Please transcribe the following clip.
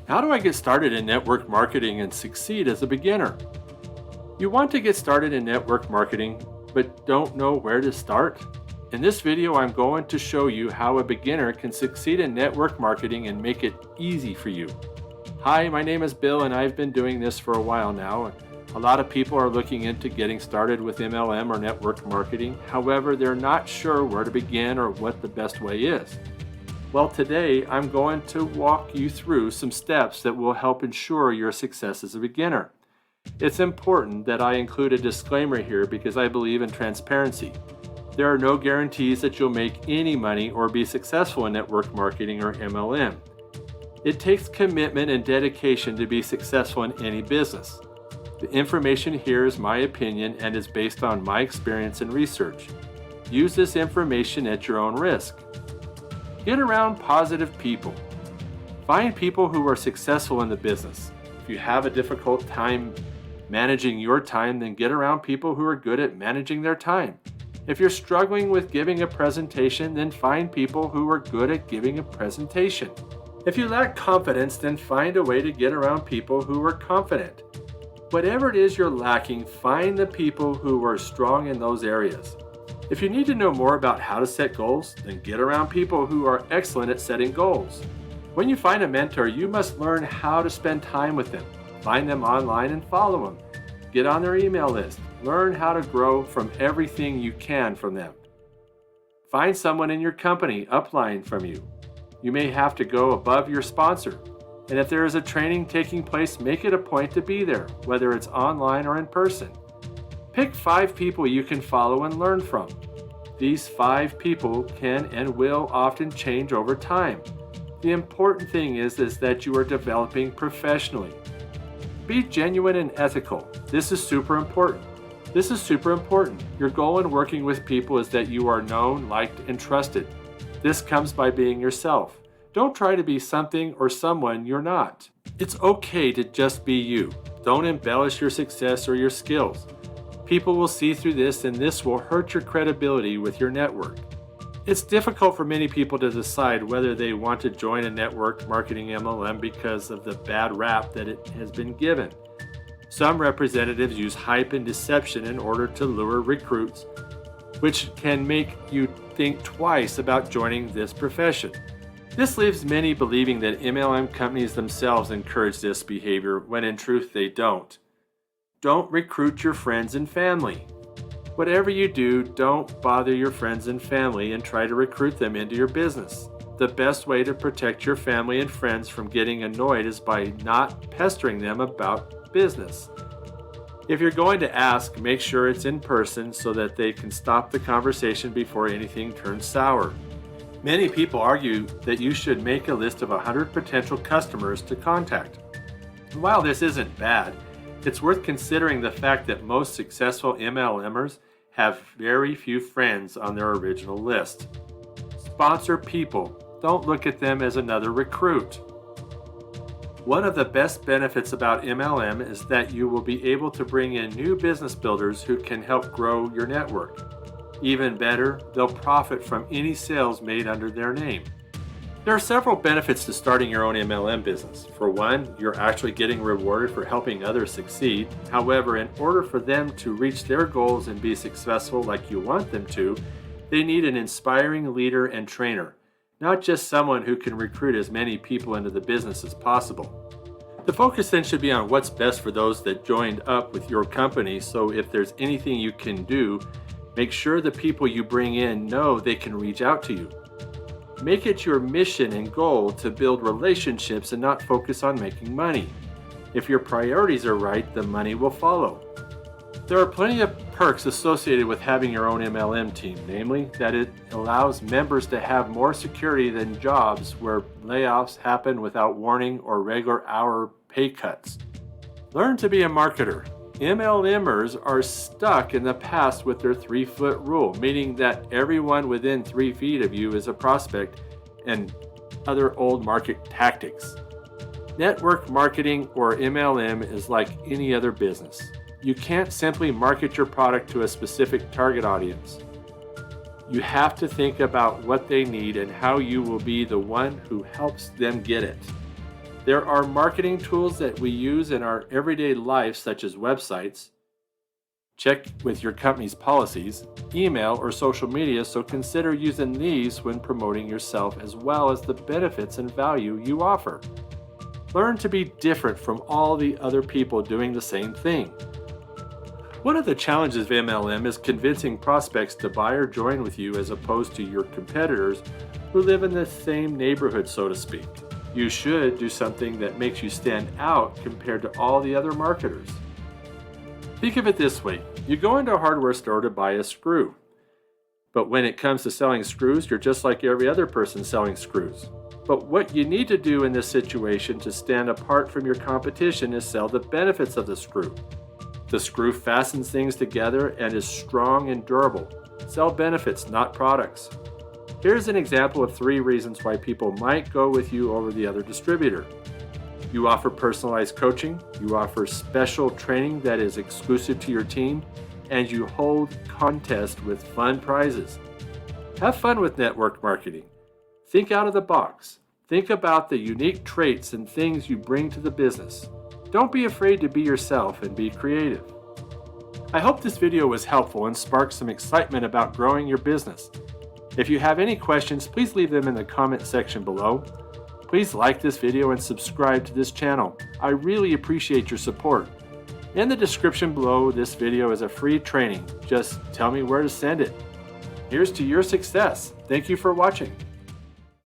How do I get started in network marketing and succeed as a beginner? You want to get started in network marketing, but don't know where to start? In this video, I'm going to show you how a beginner can succeed in network marketing and make it easy for you. Hi, my name is Bill and I've been doing this for a while now. A lot of people are looking into getting started with MLM or network marketing. However, they're not sure where to begin or what the best way is. Well, today I'm going to walk you through some steps that will help ensure your success as a beginner. It's important that I include a disclaimer here because I believe in transparency. There are no guarantees that you'll make any money or be successful in network marketing or MLM. It takes commitment and dedication to be successful in any business. The information here is my opinion and is based on my experience and research. Use this information at your own risk. Get around positive people. Find people who are successful in the business. If you have a difficult time managing your time, then get around people who are good at managing their time. If you're struggling with giving a presentation, then find people who are good at giving a presentation. If you lack confidence, then find a way to get around people who are confident. Whatever it is you're lacking, find the people who are strong in those areas. If you need to know more about how to set goals, then get around people who are excellent at setting goals. When you find a mentor, you must learn how to spend time with them. Find them online and follow them. Get on their email list. Learn how to grow from everything you can from them. Find someone in your company upline from you. You may have to go above your sponsor. And if there is a training taking place, make it a point to be there, whether it's online or in person. Pick 5 people you can follow and learn from. These 5 people can and will often change over time. The important thing is that you are developing professionally. Be genuine and ethical. This is super important. Your goal in working with people is that you are known, liked, and trusted. This comes by being yourself. Don't try to be something or someone you're not. It's okay to just be you. Don't embellish your success or your skills. People will see through this and this will hurt your credibility with your network. It's difficult for many people to decide whether they want to join a network marketing MLM because of the bad rap that it has been given. Some representatives use hype and deception in order to lure recruits, which can make you think twice about joining this profession. This leaves many believing that MLM companies themselves encourage this behavior when in truth they don't. Don't recruit your friends and family. Whatever you do, don't bother your friends and family and try to recruit them into your business. The best way to protect your family and friends from getting annoyed is by not pestering them about business. If you're going to ask, make sure it's in person so that they can stop the conversation before anything turns sour. Many people argue that you should make a list of 100 potential customers to contact. While this isn't bad, it's worth considering the fact that most successful MLMers have very few friends on their original list. Sponsor people. Don't look at them as another recruit. One of the best benefits about MLM is that you will be able to bring in new business builders who can help grow your network. Even better, they'll profit from any sales made under their name. There are several benefits to starting your own MLM business. For one, you're actually getting rewarded for helping others succeed. However, in order for them to reach their goals and be successful like you want them to, they need an inspiring leader and trainer, not just someone who can recruit as many people into the business as possible. The focus then should be on what's best for those that joined up with your company, so if there's anything you can do, make sure the people you bring in know they can reach out to you. Make it your mission and goal to build relationships and not focus on making money. If your priorities are right, the money will follow. There are plenty of perks associated with having your own MLM team, namely that it allows members to have more security than jobs where layoffs happen without warning or regular hour pay cuts. Learn to be a marketer. MLMers are stuck in the past with their 3-foot rule, meaning that everyone within 3 feet of you is a prospect, and other old market tactics. Network marketing or MLM is like any other business. You can't simply market your product to a specific target audience. You have to think about what they need and how you will be the one who helps them get it. There are marketing tools that we use in our everyday life, such as websites. Check with your company's policies, email, or social media, so consider using these when promoting yourself as well as the benefits and value you offer. Learn to be different from all the other people doing the same thing. One of the challenges of MLM is convincing prospects to buy or join with you as opposed to your competitors who live in the same neighborhood, so to speak. You should do something that makes you stand out compared to all the other marketers. Think of it this way. You go into a hardware store to buy a screw. But when it comes to selling screws, you're just like every other person selling screws. But what you need to do in this situation to stand apart from your competition is sell the benefits of the screw. The screw fastens things together and is strong and durable. Sell benefits, not products. Here's an example of 3 reasons why people might go with you over the other distributor. You offer personalized coaching, you offer special training that is exclusive to your team, and you hold contests with fun prizes. Have fun with network marketing. Think out of the box. Think about the unique traits and things you bring to the business. Don't be afraid to be yourself and be creative. I hope this video was helpful and sparked some excitement about growing your business. If you have any questions, please leave them in the comment section below. Please like this video and subscribe to this channel. I really appreciate your support. In the description below this video is a free training. Just tell me where to send it. Here's to your success. Thank you for watching.